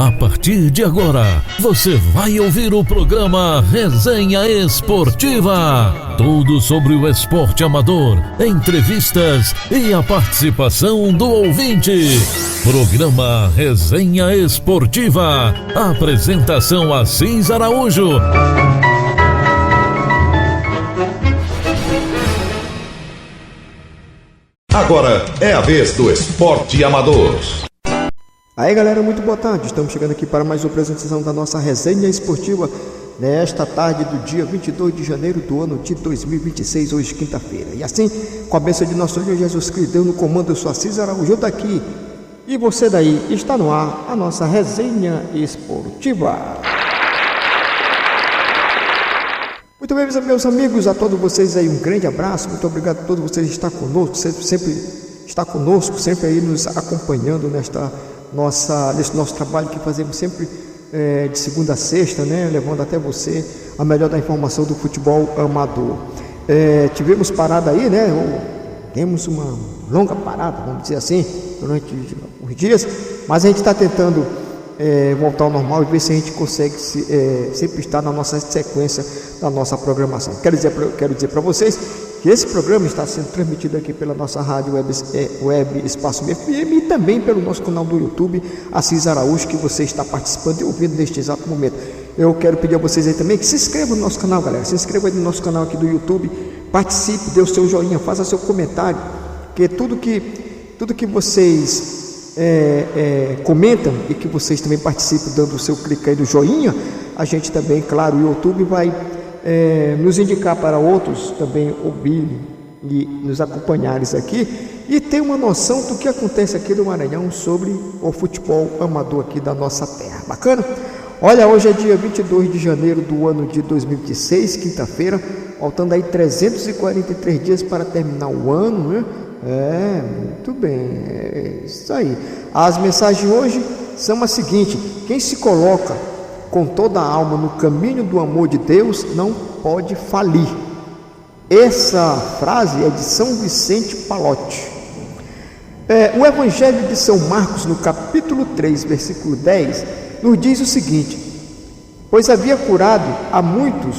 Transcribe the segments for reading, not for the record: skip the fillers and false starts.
A partir de agora, você vai ouvir o programa Resenha Esportiva. Tudo sobre o esporte amador, entrevistas e a participação do ouvinte. Programa Resenha Esportiva. Apresentação Assis Araújo. Agora é a vez do esporte amador. Aí galera, muito boa tarde, estamos chegando aqui para mais uma apresentação da nossa resenha esportiva nesta tarde do dia 22 de janeiro do ano de 2026, hoje quinta-feira. E assim, com a bênção de nosso Senhor Jesus Cristo, Deus no comando, eu sou Assis Araújo daqui e você daí, está no ar a nossa resenha esportiva. Muito bem, meus amigos, a todos vocês aí um grande abraço, muito obrigado a todos vocês que estão conosco, sempre está conosco, sempre aí nos acompanhando nesse nosso trabalho que fazemos sempre de segunda a sexta, né, levando até você a melhor da informação do futebol amador. Tivemos parada aí, né, temos uma longa parada, vamos dizer assim, durante os dias, mas a gente está tentando voltar ao normal e ver se a gente consegue sempre estar na nossa sequência da nossa programação. Quero dizer para vocês que esse programa está sendo transmitido aqui pela nossa rádio web Espaço FM e também pelo nosso canal do YouTube, Assis Araújo, que você está participando e ouvindo neste exato momento. Eu quero pedir a vocês aí também que se inscrevam no nosso canal, galera. Se inscreva aí no nosso canal aqui do YouTube, participe, dê o seu joinha, faça seu comentário, porque tudo que vocês comentam e que vocês também participem dando o seu clique aí do joinha, a gente também, claro, o YouTube vai nos indicar para outros também ouvirem e nos acompanharem aqui e ter uma noção do que acontece aqui no Maranhão sobre o futebol amador aqui da nossa terra. Bacana? Olha, hoje é dia 22 de janeiro do ano de 2026, quinta-feira, faltando aí 343 dias para terminar o ano, né? Muito bem, é isso aí. As mensagens hoje são as seguintes: quem se coloca com toda a alma no caminho do amor de Deus não pode falir. Essa frase é de São Vicente Palotti. O Evangelho de São Marcos, no capítulo 3, versículo 10, nos diz o seguinte: pois havia curado a muitos,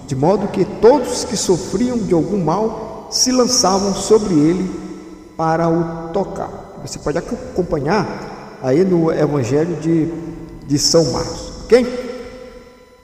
de modo que todos que sofriam de algum mal se lançavam sobre ele para o tocar. Você pode acompanhar aí no Evangelho de São Marcos. Ok?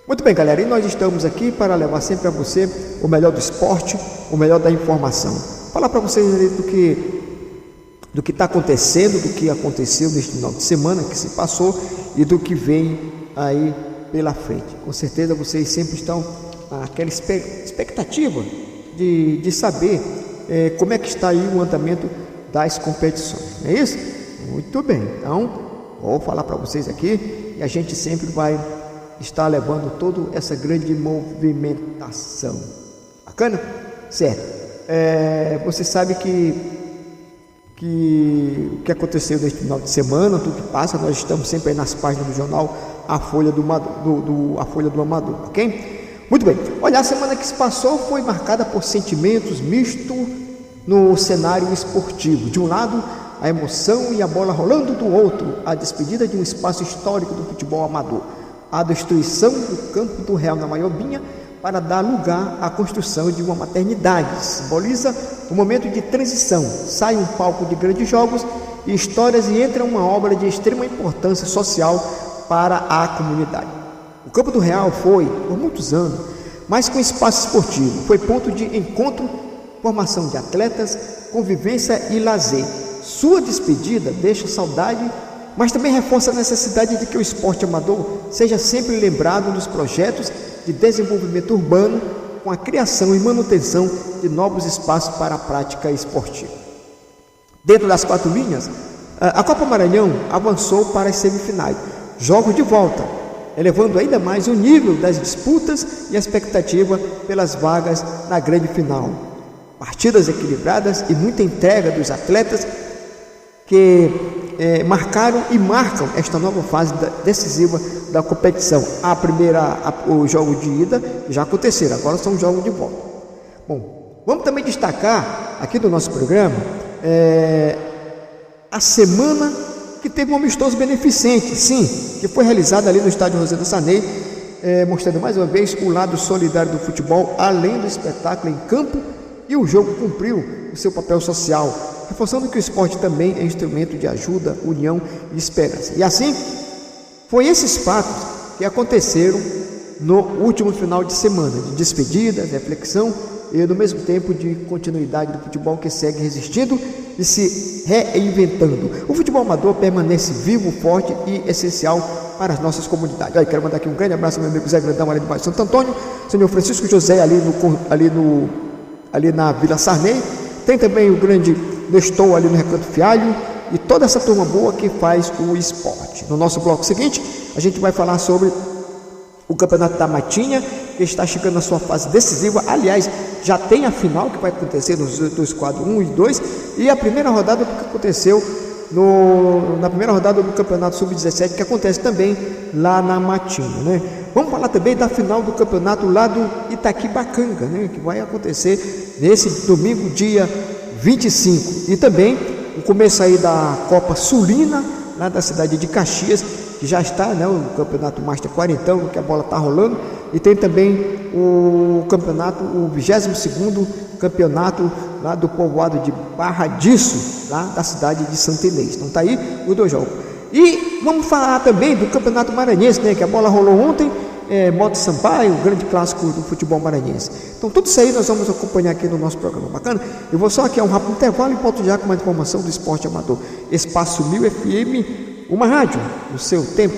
Muito bem, galera, e nós estamos aqui para levar sempre a você o melhor do esporte, o melhor da informação. Falar para vocês do que está acontecendo, do que aconteceu neste final de semana que se passou e do que vem aí pela frente. Com certeza vocês sempre estão naquela expectativa de saber como é que está aí o andamento das competições, não é isso? Muito bem, então vou falar para vocês aqui e a gente sempre vai estar levando toda essa grande movimentação. Bacana? Certo. Você sabe que o que aconteceu neste final de semana, tudo que passa, nós estamos sempre aí nas páginas do jornal A Folha do Amador, ok? Muito bem. Olha, a semana que se passou foi marcada por sentimentos mistos no cenário esportivo. De um lado, a emoção e a bola rolando, do outro, a despedida de um espaço histórico do futebol amador, a destruição do campo do Real na Maiobinha para dar lugar à construção de uma maternidade. Simboliza um momento de transição. Sai um palco de grandes jogos e histórias e entra uma obra de extrema importância social para a comunidade. O campo do Real foi, por muitos anos, mais que um espaço esportivo. Foi ponto de encontro, formação de atletas, convivência e lazer. Sua despedida deixa saudade, mas também reforça a necessidade de que o esporte amador seja sempre lembrado nos projetos de desenvolvimento urbano, com a criação e manutenção de novos espaços para a prática esportiva. Dentro das quatro linhas, a Copa Maranhão avançou para as semifinais, jogos de volta, elevando ainda mais o nível das disputas e a expectativa pelas vagas na grande final. Partidas equilibradas e muita entrega dos atletas que marcaram e marcam esta nova fase decisiva da competição. O jogo de ida já aconteceram, agora são jogos de volta. Bom, vamos também destacar aqui do nosso programa a semana que teve um amistoso beneficente, sim, que foi realizado ali no estádio José do Sarney, mostrando mais uma vez o lado solidário do futebol, além do espetáculo em campo, e o jogo cumpriu o seu papel social, reforçando que o esporte também é instrumento de ajuda, união e esperança. E assim, foi esses fatos que aconteceram no último final de semana, de despedida, reflexão e, no mesmo tempo, de continuidade do futebol que segue resistindo e se reinventando. O futebol amador permanece vivo, forte e essencial para as nossas comunidades. Quero mandar aqui um grande abraço ao meu amigo Zé Grandão, ali do bairro Santo Antônio, senhor Francisco José, ali na Vila Sarney. Tem também o grande Nestor ali no Recanto Fialho e toda essa turma boa que faz o esporte. No nosso bloco seguinte, a gente vai falar sobre o Campeonato da Matinha, que está chegando na sua fase decisiva. Aliás, já tem a final que vai acontecer nos dois quadros 1 e 2, e a primeira rodada do que aconteceu na primeira rodada do Campeonato Sub-17, que acontece também lá na Matinha, né? Vamos falar também da final do campeonato lá do Itaquibacanga, né? Que vai acontecer nesse domingo, dia 25. E também o começo aí da Copa Sulina, lá da cidade de Caxias, que já está, né, o campeonato Master 40, que a bola está rolando, e tem também o campeonato, o 22º campeonato lá do povoado de Barra Disso, lá da cidade de Santa Inês. Então tá aí os dois jogos. E vamos falar também do campeonato maranhense, né, que a bola rolou ontem, Moto Sampaio, o grande clássico do futebol maranhense. Então tudo isso aí nós vamos acompanhar aqui no nosso programa bacana. Eu vou só aqui a um rápido intervalo e volto já com mais informação do esporte amador. Espaço 1000 FM, uma rádio no seu tempo.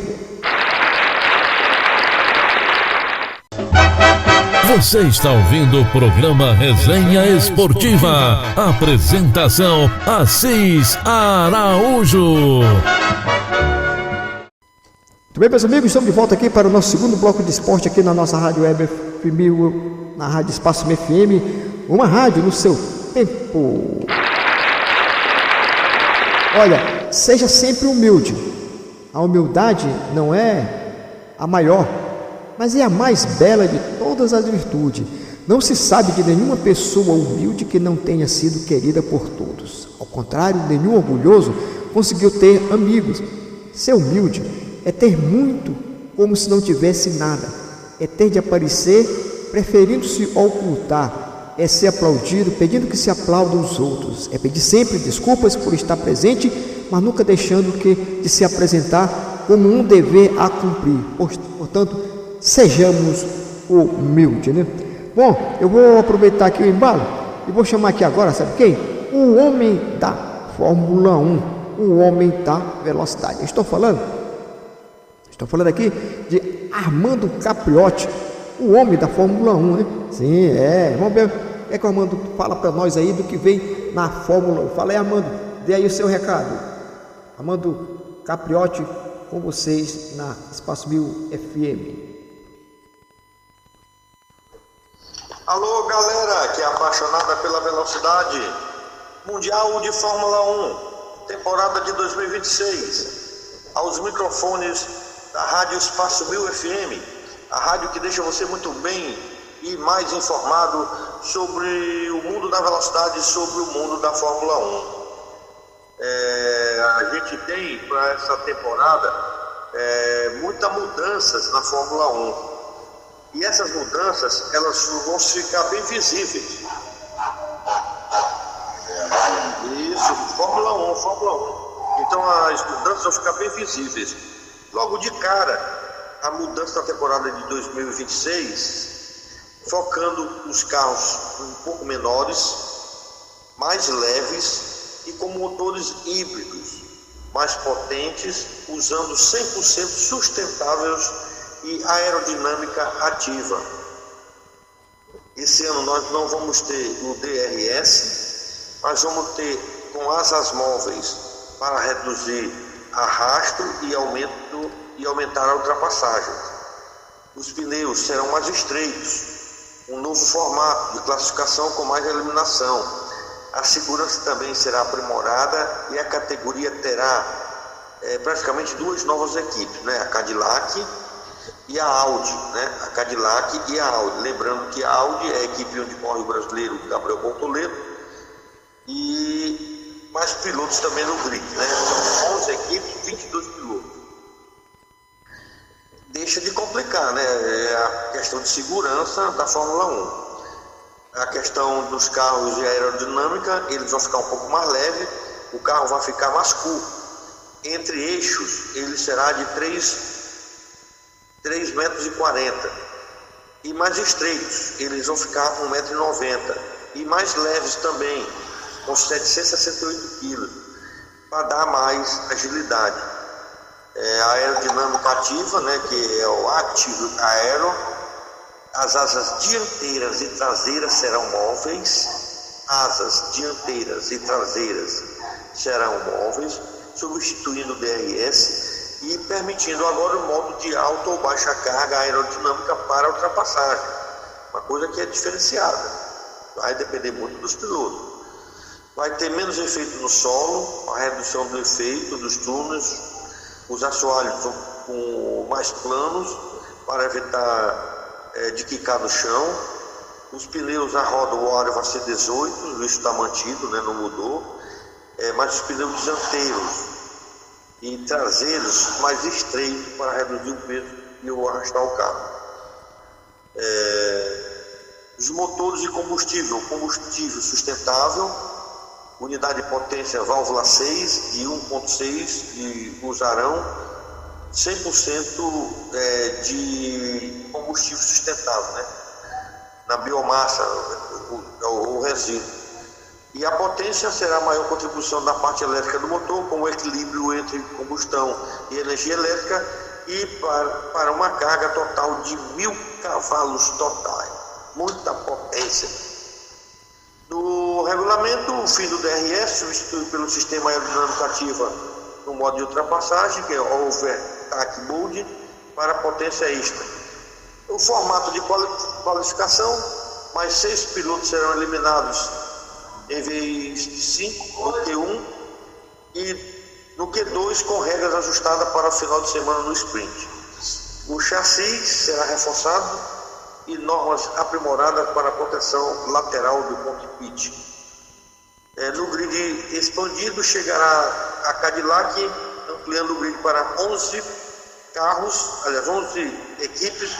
Você está ouvindo o programa Resenha Esportiva. Apresentação Assis Araújo. Muito bem, meus amigos, estamos de volta aqui para o nosso segundo bloco de esporte aqui na nossa rádio web FM, na rádio Espaço FM, uma rádio no seu tempo. Olha, seja sempre humilde. A humildade não é a maior, mas é a mais bela de todas as virtudes. Não se sabe de nenhuma pessoa humilde que não tenha sido querida por todos. Ao contrário, nenhum orgulhoso conseguiu ter amigos. Ser humilde é ter muito como se não tivesse nada. É ter de aparecer preferindo se ocultar. É ser aplaudido pedindo que se aplaudam os outros. É pedir sempre desculpas por estar presente, mas nunca deixando de se apresentar como um dever a cumprir. Portanto, sejamos humildes, né? Bom, eu vou aproveitar aqui o embalo e vou chamar aqui agora, sabe quem? O homem da Fórmula 1, o homem da velocidade. Estou falando aqui de Armando Capriotti, o homem da Fórmula 1, né? Sim, vamos ver que o Armando fala para nós aí do que vem na Fórmula 1. Fala aí, Armando, dê aí o seu recado. Armando Capriotti, com vocês na Espaço 1000 FM. Alô, galera que é apaixonada pela velocidade. Mundial de Fórmula 1, temporada de 2026. Aos microfones da Rádio Espaço 1000 FM, a rádio que deixa você muito bem e mais informado sobre o mundo da velocidade, sobre o mundo da Fórmula 1. A gente tem para essa temporada muitas mudanças na Fórmula 1. E essas mudanças, elas vão ficar bem visíveis. Isso, Fórmula 1. Então as mudanças vão ficar bem visíveis. Logo de cara, a mudança da temporada de 2026, focando os carros um pouco menores, mais leves e com motores híbridos, mais potentes, usando 100% sustentáveis e aerodinâmica ativa. Esse ano nós não vamos ter o DRS, mas vamos ter com asas móveis para reduzir arrasto e aumentar a ultrapassagem. Os pneus serão mais estreitos, um novo formato de classificação com mais eliminação. A segurança também será aprimorada e a categoria terá praticamente duas novas equipes, né? A Cadillac e a Audi, né? A Cadillac e a Audi. Lembrando que a Audi é a equipe onde corre o brasileiro Gabriel Bortoleto e mais pilotos também no grid, né? São 11 equipes, 22 pilotos. Deixa de complicar, né? É a questão de segurança da Fórmula 1. A questão dos carros de aerodinâmica, eles vão ficar um pouco mais leves, o carro vai ficar mais curto. Entre eixos, ele será de 3,40 metros. E mais estreitos, eles vão ficar com 1,90 m. E mais leves também, com 768 kg, para dar mais agilidade. A aerodinâmica ativa, né, que é o Active Aero, as asas dianteiras e traseiras serão móveis, asas dianteiras e traseiras serão móveis, substituindo o DRS e permitindo agora o modo de alta ou baixa carga aerodinâmica para ultrapassagem, uma coisa que é diferenciada, vai depender muito dos pilotos. Vai ter menos efeito no solo, a redução do efeito dos túneis, os assoalhos com mais planos para evitar de quicar no chão. Os pneus a roda, o óleo vai ser 18, isso está mantido, né, não mudou. Mas os pneus dianteiros e traseiros mais estreitos para reduzir o peso e arrastar o carro. Os motores de combustível sustentável, unidade de potência válvula 6 de 1.6 e usarão 100% de combustível sustentável, né? Na biomassa, o resíduo. E a potência será a maior contribuição da parte elétrica do motor, com o equilíbrio entre combustão e energia elétrica, e para uma carga total de 1000 cavalos totais. Muita potência. No regulamento, o fim do DRS substitui pelo sistema aerodinâmico ativa no modo de ultrapassagem, que é o Overtake Mode, para potência extra. O formato de qualificação, mais 6 pilotos serão eliminados em vez de 5 no Q1 e no Q2 com regras ajustadas para o final de semana no sprint. O chassi será reforçado e normas aprimoradas para a proteção lateral do cockpit. No grid expandido chegará a Cadillac, ampliando o grid para 11 carros, aliás, 11 equipes,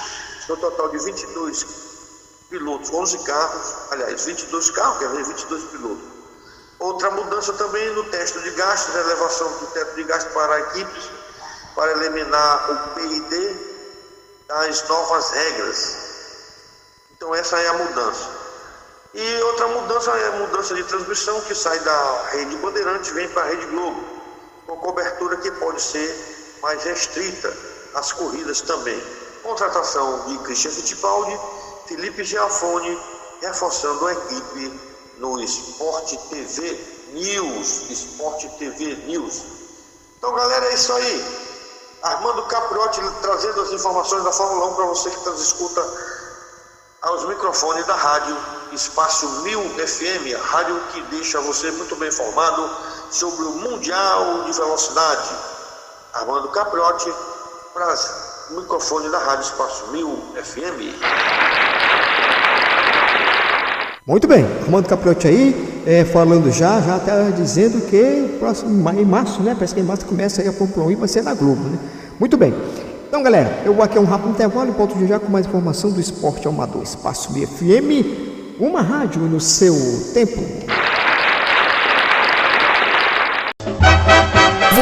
no total de 22 pilotos, 11 carros, aliás, 22 carros, quer dizer, 22 pilotos. Outra mudança também no teste de gastos, a elevação do teto de gastos para equipes, para eliminar o PID das novas regras. Então essa é a mudança. E outra mudança é a mudança de transmissão, que sai da rede Bandeirantes e vem para a rede Globo, com cobertura que pode ser mais restrita às corridas também. Contratação de Christian Fittipaldi, Felipe Giafone, reforçando a equipe no Sport TV News. Então, galera, é isso aí. Armando Capriotti trazendo as informações da Fórmula 1 para você que escuta aos microfones da rádio Espaço 1000 FM, a rádio que deixa você muito bem informado sobre o Mundial de Velocidade. Armando Capriotti para o microfone da rádio Espaço 1000 FM. Muito bem, Armando Capriotti aí, falando já está dizendo que próximo, em março, né? Parece que em março começa aí a Fórmula 1 e vai ser na Globo, né? Muito bem. Então, galera, eu vou aqui a um rápido intervalo e volto já com mais informação do esporte amador. Espaço FM, uma rádio no seu tempo.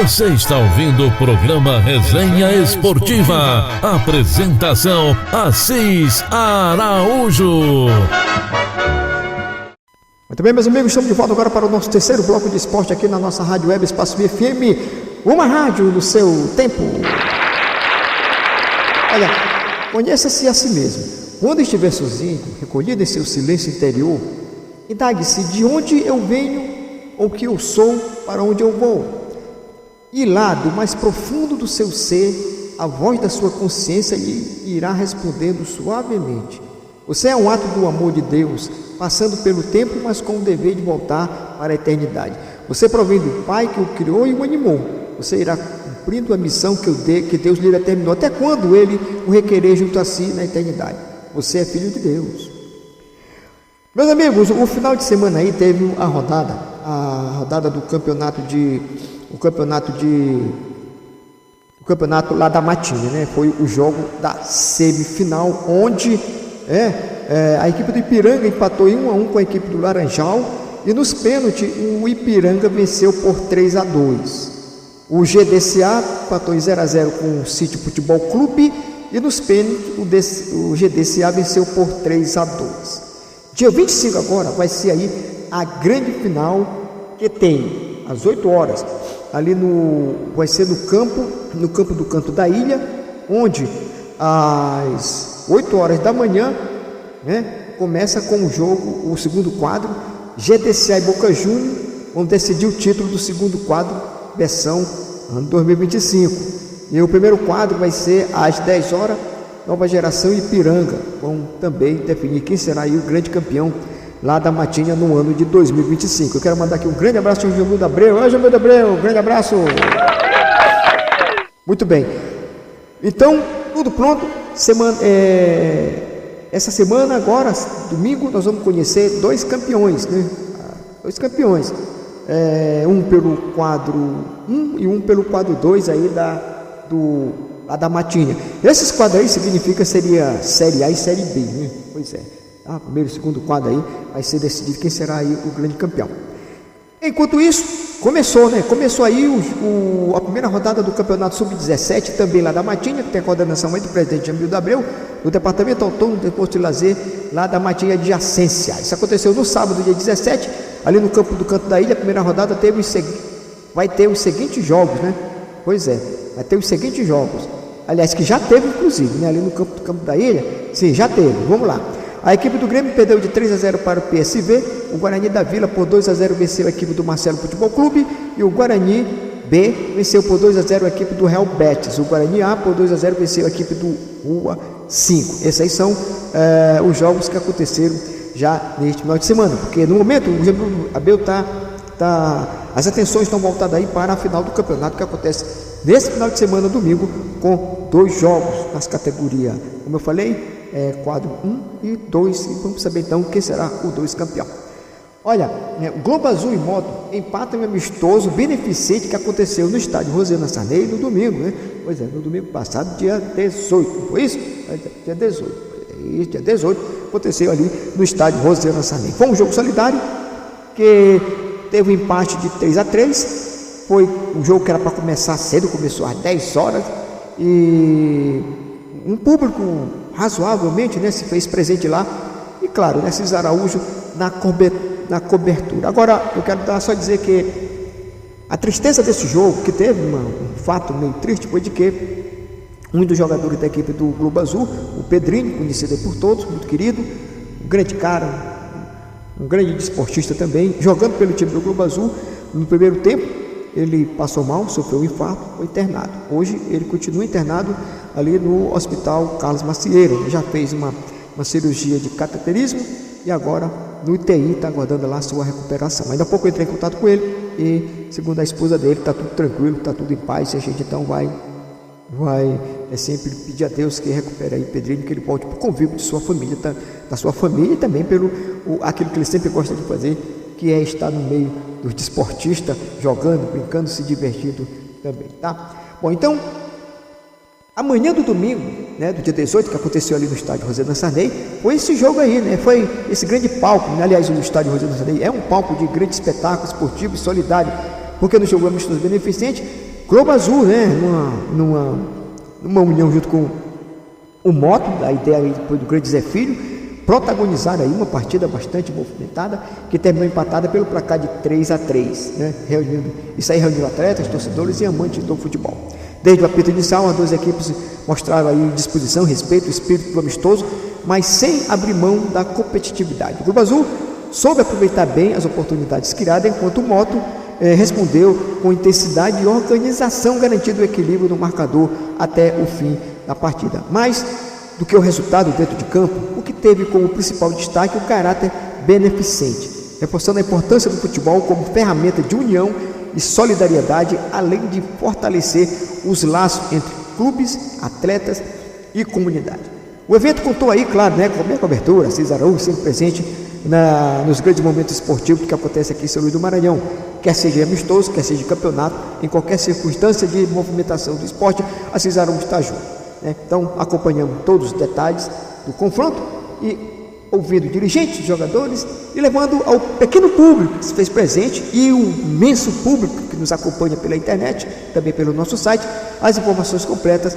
Você está ouvindo o programa Resenha Esportiva. Apresentação: Assis Araújo. Muito bem, meus amigos, estamos de volta agora para o nosso terceiro bloco de esporte aqui na nossa rádio web Espaço FM, uma rádio no seu tempo. Olha, conheça-se a si mesmo. Quando estiver sozinho, recolhido em seu silêncio interior, indague-se de onde eu venho, ou que eu sou, para onde eu vou. E lá, do mais profundo do seu ser, a voz da sua consciência lhe irá respondendo suavemente. Você é um ato do amor de Deus, passando pelo tempo, mas com o dever de voltar para a eternidade. Você provém do Pai que o criou e o animou. Você irá cumprindo a missão que Deus lhe determinou, até quando Ele o requerer junto a si na eternidade. Você é filho de Deus. Meus amigos, o final de semana aí teve a rodada, a rodada do campeonato lá da Matinha, né? Foi o jogo da semifinal, onde a equipe do Ipiranga empatou em 1-1 com a equipe do Laranjal, e nos pênaltis o Ipiranga venceu por 3-2. O GDCA empatou em 0-0 com o Sítio Futebol Clube, e nos pênaltis o GDCA venceu por 3-2. Dia 25 agora vai ser aí a grande final, que tem às 8 horas, ali vai ser no campo do Canto da Ilha, onde às 8 horas da manhã, né, começa com o jogo, o segundo quadro, GDCA e Boca Juniors, vão decidir o título do segundo quadro, versão ano 2025. E o primeiro quadro vai ser às 10 horas, Nova Geração e Ipiranga vão também definir quem será aí o grande campeão lá da Matinha no ano de 2025. Eu quero mandar aqui um grande abraço ao Jamildo Abreu. Oi, Jamildo Abreu, um grande abraço. Muito bem. Então, tudo pronto. Essa semana agora, domingo, nós vamos conhecer 2 campeões, né? 2 campeões. Um pelo quadro 1 e um pelo quadro 2 aí lá da Matinha. Esses quadros aí seria Série A e Série B, né? Pois é. Tá? Primeiro e segundo quadro aí vai ser decidido quem será aí o grande campeão. Enquanto isso, começou aí a primeira rodada do Campeonato Sub-17, também lá da Matinha, que tem a coordenação aí do presidente Jamildo Abreu, do Departamento Autônomo de Desporto e Lazer, lá da Matinha adjacência. Isso aconteceu no sábado, dia 17, ali no campo do Canto da Ilha. A primeira rodada vai ter os seguintes jogos, né? Pois é, vai ter os seguintes jogos. Aliás, que já teve, inclusive, né? Ali no campo da Ilha, sim, já teve. Vamos lá. A equipe do Grêmio perdeu de 3-0 para o PSV. O Guarani da Vila por 2-0 venceu a equipe do Marcelo Futebol Clube. E o Guarani B venceu por 2-0 a equipe do Real Betis. O Guarani A por 2-0 venceu a equipe do Rua 5. Esses aí são os jogos que aconteceram já neste final de semana. Porque no momento o Jamildo Abreu as atenções estão voltadas aí para a final do campeonato, que acontece nesse final de semana, domingo, com 2 jogos nas categorias, como eu falei, quadro 1 e 2, e vamos saber então quem será o 2 campeão. Olha, o Globo Azul e Moto empata em um amistoso beneficente que aconteceu no estádio Rosiana Sarney no domingo, né? Pois é, no domingo passado, dia 18, não foi isso? Dia 18, dia 18, aconteceu ali no estádio Rosiana Sarney. Foi um jogo solidário que teve um empate de 3-3, foi um jogo que era para começar cedo, começou às 10 horas, e um público razoavelmente, né, se fez presente lá, e claro, né, Cis Araújo na cobertura. Agora, eu quero só dizer que a tristeza desse jogo, que teve um fato meio triste, foi de que um dos jogadores da equipe do Globo Azul, o Pedrinho, conhecido por todos, muito querido, um grande cara, um grande desportista também, jogando pelo time do Globo Azul, no primeiro tempo, ele passou mal, sofreu um infarto, foi internado. Hoje ele continua internado ali no Hospital Carlos Macieira. Ele já fez uma cirurgia de cateterismo e agora no UTI está aguardando lá a sua recuperação. Ainda há pouco eu entrei em contato com ele e, segundo a esposa dele, está tudo tranquilo, está tudo em paz. E a gente então vai sempre pedir a Deus que recupere aí Pedrinho, que ele volte para o convívio de sua família, da sua família, e também pelo aquilo que ele sempre gosta de fazer, que é estar no meio dos desportistas, jogando, brincando, se divertindo também, tá? Bom, então, amanhã do domingo, né, do dia 18, que aconteceu ali no estádio Rosiana Sarney, foi esse jogo aí, né? Foi esse grande palco, né? Aliás, o estádio Rosiana Sarney é um palco de grande espetáculo esportivo e solidário, porque no jogo amistoso beneficente, Globo Azul, né, numa união junto com o Moto, a ideia aí depois do grande Zé Filho, protagonizaram aí uma partida bastante movimentada, que terminou empatada pelo placar de 3-3, né? Reunindo atletas, torcedores e amantes do futebol. Desde o apito inicial, as 2 equipes mostraram aí disposição, respeito, espírito do amistoso, mas sem abrir mão da competitividade. O Globo Azul soube aproveitar bem as oportunidades criadas, enquanto o Moto respondeu com intensidade e organização, garantindo o equilíbrio no marcador até o fim da partida. Mas do que o resultado dentro de campo, o que teve como principal destaque o caráter beneficente, reforçando a importância do futebol como ferramenta de união e solidariedade, além de fortalecer os laços entre clubes, atletas e comunidade. O evento contou aí, claro, né, com a minha cobertura, Cis Araújo sempre presente nos grandes momentos esportivos que acontecem aqui em São Luís do Maranhão, quer seja amistoso, quer seja de campeonato, em qualquer circunstância de movimentação do esporte, a Cisarão está junto, né? Então acompanhamos todos os detalhes do confronto e ouvindo dirigentes, jogadores e levando ao pequeno público que se fez presente e o imenso público que nos acompanha pela internet, também pelo nosso site, as informações completas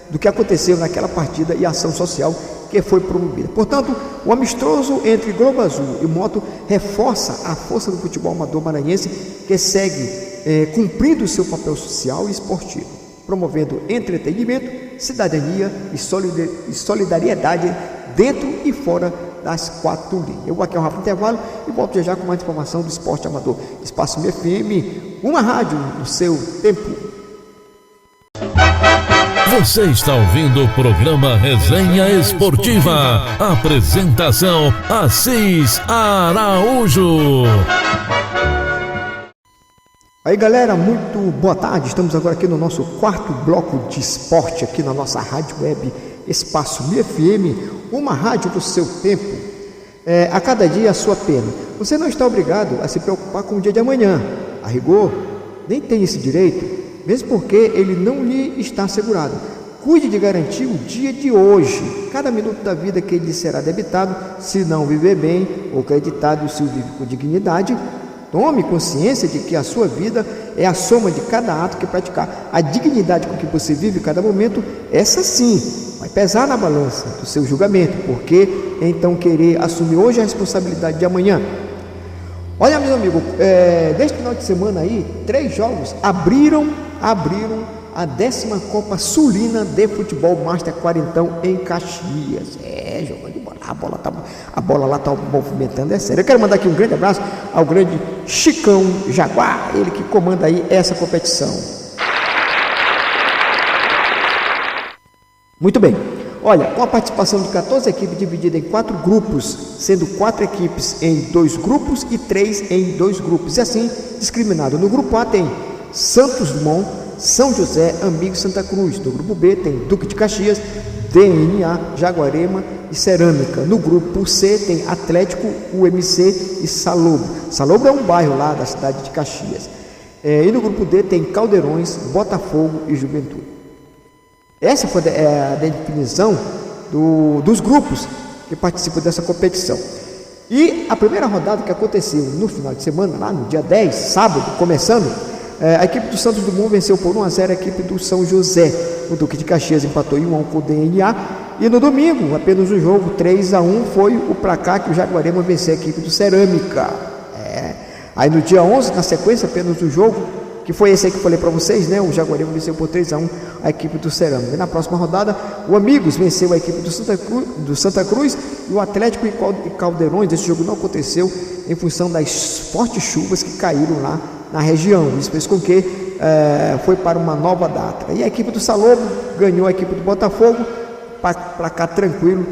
do que aconteceu naquela partida e ação social que foi promovida. Portanto, o amistoso entre Globo Azul e Moto reforça a força do futebol amador maranhense, que segue cumprindo o seu papel social e esportivo, promovendo entretenimento, cidadania e solidariedade dentro e fora das 4 linhas. Eu vou aqui ao rápido intervalo e volto já com mais informação do esporte amador. Espaço FM, uma rádio no seu tempo. Você está ouvindo o programa Resenha Esportiva. Apresentação Assis Araújo. Aí galera, muito boa tarde. Estamos agora aqui no nosso 4º bloco de esporte aqui na nossa rádio web Espaço FM, uma rádio do seu tempo. A cada dia a sua pena. Você não está obrigado a se preocupar com o dia de amanhã. A rigor, nem tem esse direito, mesmo porque ele não lhe está assegurado. Cuide de garantir o dia de hoje. Cada minuto da vida que lhe será debitado, se não viver bem ou creditado, se o vive com dignidade. Tome consciência de que a sua vida é a soma de cada ato que praticar. A dignidade com que você vive cada momento, essa sim, vai pesar na balança do seu julgamento, porque então querer assumir hoje a responsabilidade de amanhã. Olha, meus amigos, neste final de semana aí, 3 jogos abriram a 10ª Copa Sulina de Futebol Master Quarentão em Caxias. Jogando de bola, a bola lá está movimentando, é sério. Eu quero mandar aqui um grande abraço ao grande Chicão Jaguar, ele que comanda aí essa competição. Muito bem. Olha, com a participação de 14 equipes divididas em 4 grupos, sendo 4 equipes em 2 grupos e 3 em 2 grupos. E assim, discriminado. No grupo A tem Santos Dumont, São José, Amigos, Santa Cruz. No grupo B tem Duque de Caxias, DNA, Jaguarema e Cerâmica. No grupo C tem Atlético, UMC e Salobro. Salobro é um bairro lá da cidade de Caxias. E no grupo D tem Caldeirões, Botafogo e Juventude. Essa foi a definição dos grupos que participam dessa competição. E a primeira rodada que aconteceu no final de semana, lá no dia 10, sábado, começando, a equipe do Santos Dumont venceu por 1-0 a equipe do São José. O Duque de Caxias empatou em 1-1 com o DNA. E no domingo, apenas um jogo, 3-1, foi o placar que o Jaguarema venceu a equipe do Cerâmica. Aí no dia 11, na sequência, apenas um jogo, que foi esse aí que eu falei para vocês, né? O Jaguarema venceu por 3-1 a equipe do Cerâmica. E na próxima rodada, o Amigos venceu a equipe do Santa Cruz e o Atlético e Caldeirões. Esse jogo não aconteceu em função das fortes chuvas que caíram lá na região. Isso fez com que foi para uma nova data. E a equipe do Salobro ganhou a equipe do Botafogo, para cá tranquilo,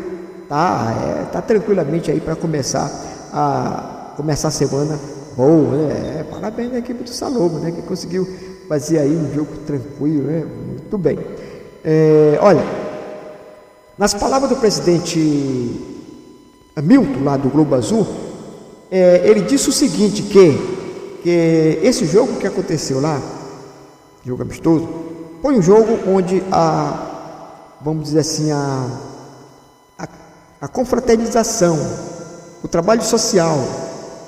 tá tranquilamente aí para começar a semana boa, né? Parabéns à equipe do Salobro, né? Que conseguiu fazer aí um jogo tranquilo, né? Muito bem. Olha, nas palavras do presidente Hamilton, lá do Globo Azul, ele disse o seguinte, que esse jogo que aconteceu lá, jogo amistoso, foi um jogo onde vamos dizer assim, a confraternização, o trabalho social,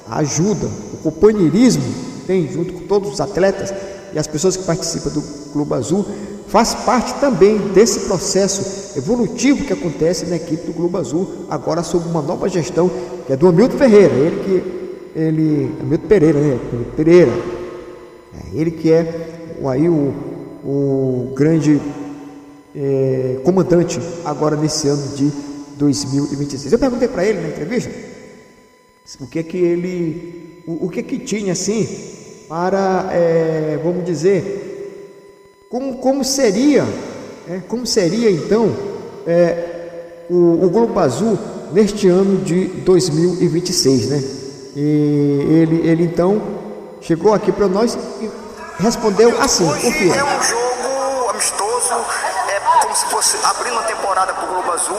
a ajuda, o companheirismo tem junto com todos os atletas e as pessoas que participam do Globo Azul, faz parte também desse processo evolutivo que acontece na equipe do Globo Azul, agora sob uma nova gestão, que é do Hamilton Ferreira, Hamilton Pereira, né? Pereira. Ele que é aí o grande comandante agora nesse ano de 2026. Eu perguntei para ele na entrevista o que que tinha assim para, vamos dizer, como seria então o Globo Azul neste ano de 2026, né? E ele então chegou aqui para nós e respondeu assim, confira. É um jogo amistoso, como se fosse abrindo uma temporada para o Globo Azul.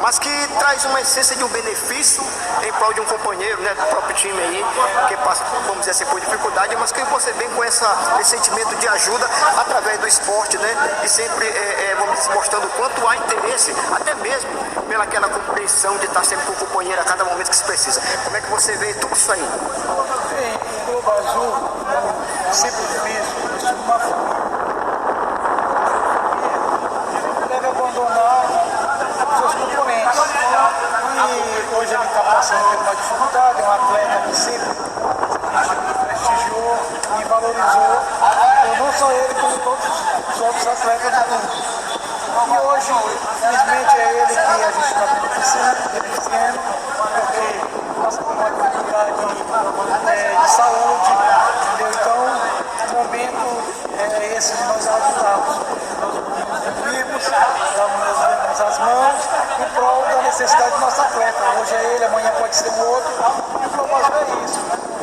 mas que traz uma essência de um benefício em prol de um companheiro, né, do próprio time aí, que passa, vamos dizer assim, por dificuldade, mas que você vem com esse sentimento de ajuda através do esporte, né, e sempre, vamos dizer, mostrando o quanto há interesse, até mesmo pelaquela compreensão de estar sempre com o companheiro a cada momento que se precisa. Como é que você vê tudo isso aí? Bem, o Globo Azul, eu sempre fiz, eu sou uma família. Deve abandonar seus componentes. E hoje ele está passando por uma dificuldade, é um atleta que sempre prestigiou e valorizou, então, não só ele, como todos os outros atletas do mundo. E hoje, infelizmente, é ele que a gente está beneficiando, porque passa por uma dificuldade de saúde, entendeu? Então, o momento é esse de nós ajudarmos. Nós unimos, damos as mãos em prol da necessidade do nosso atleta. Hoje é ele, amanhã pode ser o outro, e o Globo Azul é isso.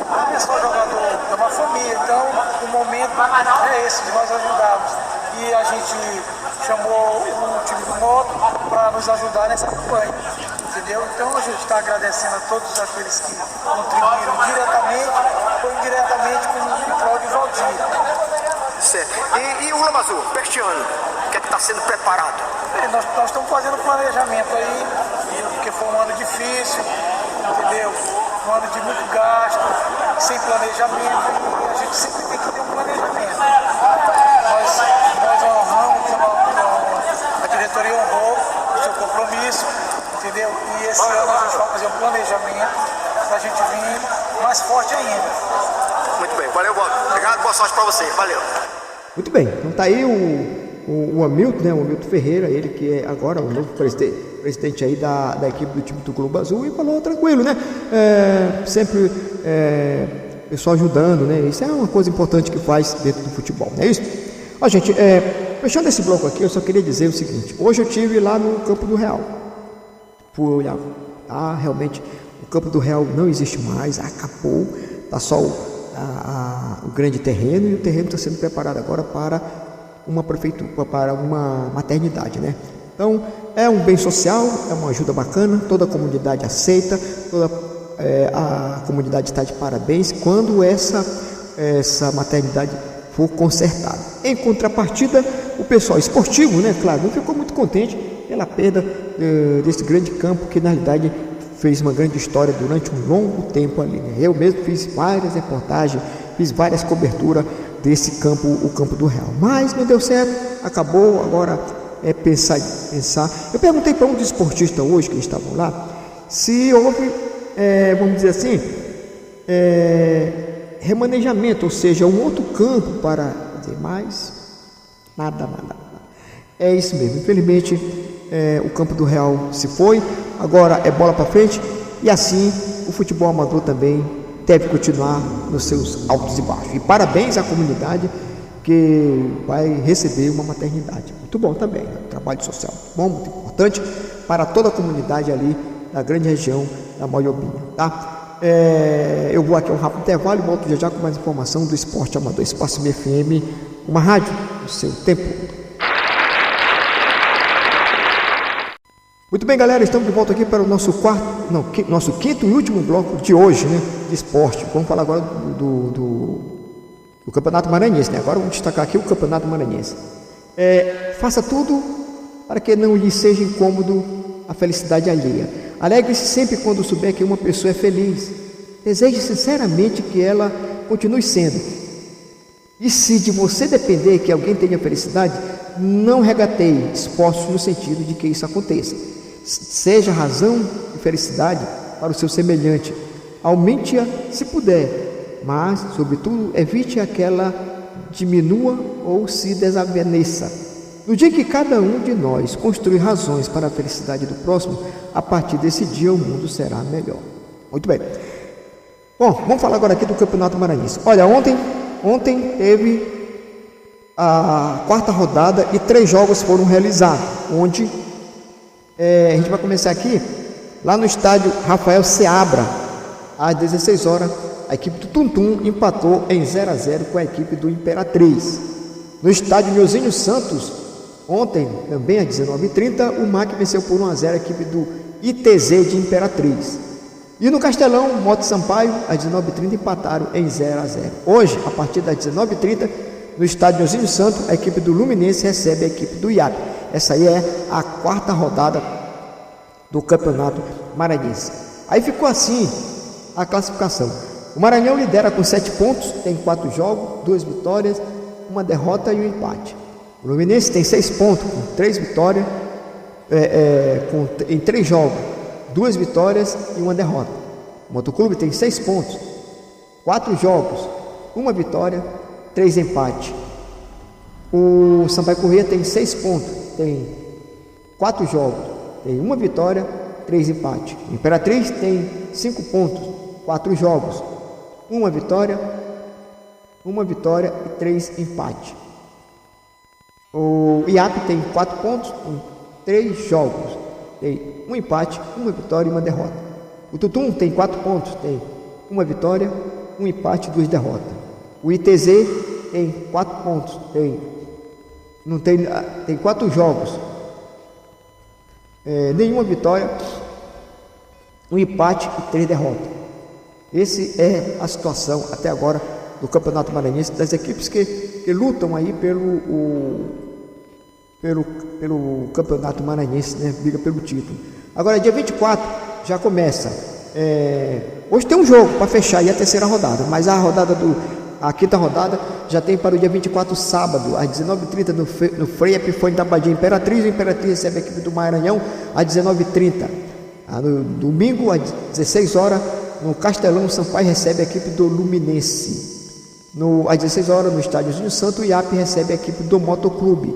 Não é só jogador, é uma família, então o momento é esse de nós ajudarmos. E a gente chamou o time do Moto para nos ajudar nessa campanha, entendeu? Então a gente está agradecendo a todos aqueles que contribuíram diretamente ou indiretamente com o prol de Valdir. Certo. E o Globo Azul, para este ano, o que é que está sendo preparado? Nós estamos fazendo planejamento aí, porque foi um ano difícil, entendeu? Um ano de muito gasto, sem planejamento, e a gente sempre tem que ter um planejamento. Nós honramos, a diretoria honrou o seu compromisso, entendeu? E esse ano a gente vai fazer um planejamento para a gente vir mais forte ainda. Muito bem, valeu, obrigado, boa sorte para você, valeu. Muito bem, então tá aí o Hamilton, né? O Hamilton Ferreira, ele que é agora o novo presidente aí da equipe do time do Globo Azul, e falou tranquilo, né? Sempre pessoal ajudando, né? Isso é uma coisa importante que faz dentro do futebol, não é isso? Ó, gente, fechando esse bloco aqui, eu só queria dizer o seguinte: hoje eu estive lá no Campo do Real, fui olhar, tá? Realmente o Campo do Real não existe mais, acabou, tá só o grande terreno, e o terreno está sendo preparado agora para uma prefeitura, para uma maternidade, né? Então é um bem social, é uma ajuda bacana, toda a comunidade aceita, toda a comunidade está de parabéns quando essa maternidade for consertada. Em contrapartida, o pessoal esportivo, né, claro, não ficou muito contente pela perda desse grande campo, que na realidade fez uma grande história durante um longo tempo ali, né? Eu mesmo fiz várias reportagens, fiz várias coberturas desse campo, o Campo do Real, mas não deu certo, acabou. Agora é pensar. Eu perguntei para um dos esportistas hoje que estavam lá se houve, vamos dizer assim, remanejamento, ou seja, um outro campo para fazer mais. Nada. É isso mesmo, infelizmente o Campo do Real se foi, agora é bola para frente, e assim o futebol amador também deve continuar nos seus altos e baixos. E parabéns à comunidade que vai receber uma maternidade. Muito bom também, né? Trabalho social bom, muito importante para toda a comunidade ali da grande região da Moiobinha, tá? Eu vou aqui a um rápido intervalo e volto já com mais informação do esporte amador. Espaço FM, uma rádio no seu tempo. Muito bem, galera, estamos de volta aqui para o nosso quinto e último bloco de hoje, né, de esporte. Vamos falar agora do Campeonato Maranhense, né? Agora vamos destacar aqui o Campeonato Maranhense. Faça tudo para que não lhe seja incômodo a felicidade alheia. Alegre-se sempre quando souber que uma pessoa é feliz. Deseje sinceramente que ela continue sendo. E se de você depender que alguém tenha felicidade, não regateie esforços no sentido de que isso aconteça. Seja razão de felicidade para o seu semelhante. Aumente-a se puder, mas, sobretudo, evite que ela diminua ou se desaveneça. No dia que cada um de nós construir razões para a felicidade do próximo, a partir desse dia o mundo será melhor. Muito bem. Bom, vamos falar agora aqui do Campeonato Maranhense. Olha, ontem teve a quarta rodada e 3 jogos foram realizados, onde a gente vai começar aqui, lá no estádio Rafael Seabra, às 16 horas, a equipe do Tuntum empatou em 0-0 com a equipe do Imperatriz. No estádio Nilzinho Santos, Ontem, também às 19h30, o MAC venceu por 1-0 a equipe do ITZ de Imperatriz. E no Castelão, Moto Sampaio, às 19h30, empataram em 0-0. Hoje, a partir das 19h30, no estádio Nilzinho Santo, a equipe do Luminense recebe a equipe do IAP. Essa aí é a 4ª rodada do Campeonato Maranhense. Aí ficou assim a classificação. O Maranhão lidera com 7 pontos, tem 4 jogos, 2 vitórias, 1 derrota e 1 empate. O Luminense tem 6 pontos, com 3 vitórias, em 3 jogos, 2 vitórias e 1 derrota. O Motoclube tem 6 pontos, 4 jogos, 1 vitória, 3 empates. O Sampaio Corrêa tem 6 pontos, tem 4 jogos, tem 1 vitória, 3 empates. O Imperatriz tem 5 pontos, 4 jogos, 1 vitória e 3 empates. O IAP tem 4 pontos, 3 jogos, tem 1 empate, 1 vitória e 1 derrota. O Tutum tem 4 pontos, tem 1 vitória, 1 empate e 2 derrotas. O ITZ tem 4 pontos, tem 4 jogos, nenhuma vitória, 1 empate e 3 derrotas. Essa é a situação até agora do Campeonato Maranhense, das equipes que lutam aí pelo Campeonato Maranhense, né? Briga pelo título. Agora, dia 24 já começa. Hoje tem um jogo para fechar aí a 3ª rodada, mas a 5ª rodada já tem para o dia 24, sábado, às 19h30, no Frei Epifânio da Badia Imperatriz. O Imperatriz recebe a equipe do Maranhão às 19h30. No domingo, às 16h, no Castelão, o Sampaio recebe a equipe do Luminense. Às 16h, no estádio Nilzinho Santo, o IAP recebe a equipe do Motoclube.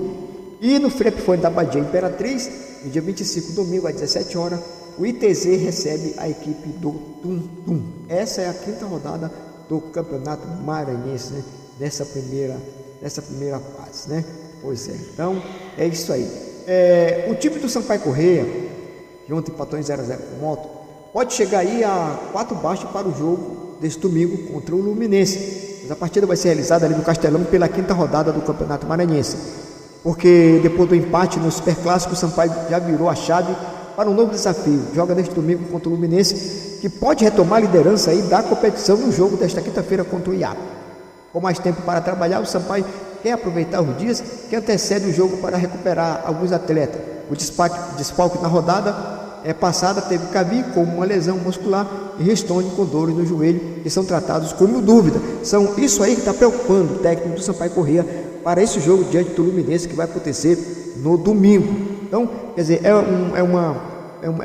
E no Frei Epifânio da Badia Imperatriz, no dia 25, domingo, às 17h, o ITZ recebe a equipe do Tum. Essa é a 5ª rodada do Campeonato Maranhense, né? Dessa primeira fase, né? Pois é, então é isso aí. O time do Sampaio Corrêa, que ontem empatou em 0-0 com o Moto, pode chegar aí a 4 baixos para o jogo desse domingo contra o Luminense. Mas a partida vai ser realizada ali no Castelão pela 5ª rodada do Campeonato Maranhense, porque depois do empate no Superclássico, o Sampaio já virou a chave para um novo desafio. Joga neste domingo contra o Luminense, que pode retomar a liderança aí da competição no jogo desta quinta-feira contra o IAP. Com mais tempo para trabalhar, o Sampaio quer aproveitar os dias que antecedem o jogo para recuperar alguns atletas. O desfalque na rodada passada teve Cavi com uma lesão muscular e Restone com dores no joelho, que são tratados como dúvida. São isso aí que está preocupando o técnico do Sampaio Corrêa para esse jogo diante do Luminense, que vai acontecer no domingo. Então, quer dizer, é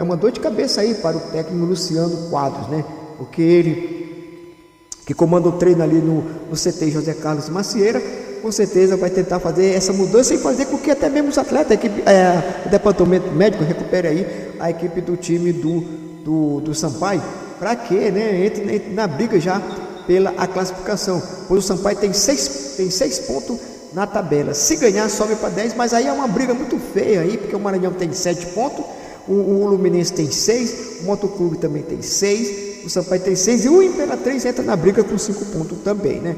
uma dor de cabeça aí para o técnico Luciano Quadros, né? Porque ele, que comanda o treino ali no CT José Carlos Macieira, com certeza vai tentar fazer essa mudança e fazer com que até mesmo os atletas, o departamento médico recupere aí a equipe do time do Sampaio, para que, né, entre na briga já pela a classificação, pois o Sampaio tem 6 pontos na tabela. Se ganhar, sobe para 10, mas aí é uma briga muito feia aí, porque o Maranhão tem 7 pontos, o Luminense tem 6, o Motoclube também tem 6, o Sampaio tem 6 e o Imperatriz entra na briga com 5 pontos também, né?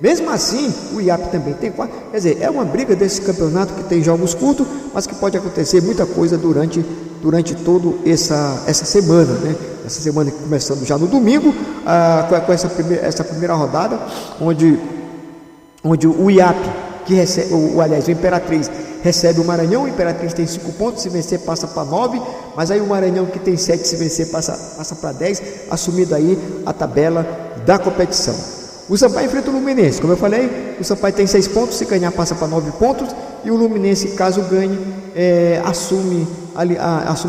Mesmo assim, o IAP também tem 4. Quer dizer, é uma briga desse campeonato que tem jogos curtos, mas que pode acontecer muita coisa durante toda essa semana, né? Essa semana começando já no domingo, com essa primeira rodada, onde o IAP, que recebe, o Imperatriz, recebe o Maranhão. O Imperatriz tem 5 pontos, se vencer passa para 9, mas aí o Maranhão, que tem 7, se vencer passa para 10, assumindo aí a tabela da competição. O Sampaio enfrenta o Luminense, como eu falei, o Sampaio tem 6 pontos, se ganhar passa para 9 pontos, e o Luminense, caso ganhe, assume a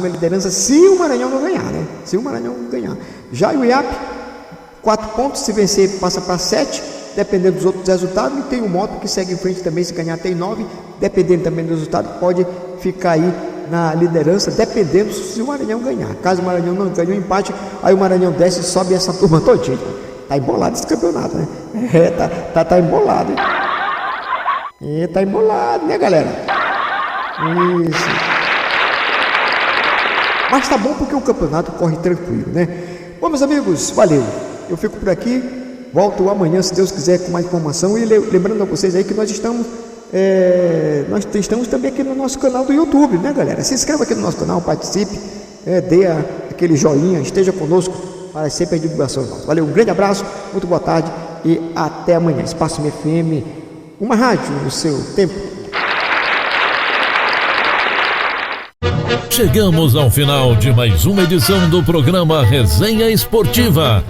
liderança se o Maranhão não ganhar, né? Se o Maranhão não ganhar. Já o IAP, 4 pontos, se vencer passa para 7, dependendo dos outros resultados, e tem o Moto que segue em frente também, se ganhar tem 9, dependendo também do resultado, pode ficar aí na liderança, dependendo se o Maranhão ganhar. Caso o Maranhão não ganhe um empate, aí o Maranhão desce e sobe essa turma todinha. Tá embolado esse campeonato, né? Tá embolado, hein? Tá embolado, né, galera? Isso. Mas tá bom porque o campeonato corre tranquilo, né? Bom, meus amigos, valeu. Eu fico por aqui, volto amanhã, se Deus quiser, com mais informação. E lembrando a vocês aí que nós estamos nós estamos também aqui no nosso canal do YouTube, né, galera? Se inscreva aqui no nosso canal, participe, dê aquele joinha, esteja conosco para sempre a divulgação nossa. Valeu, um grande abraço, muito boa tarde e até amanhã. Espaço FM, uma rádio no seu tempo. Chegamos ao final de mais uma edição do programa Resenha Esportiva.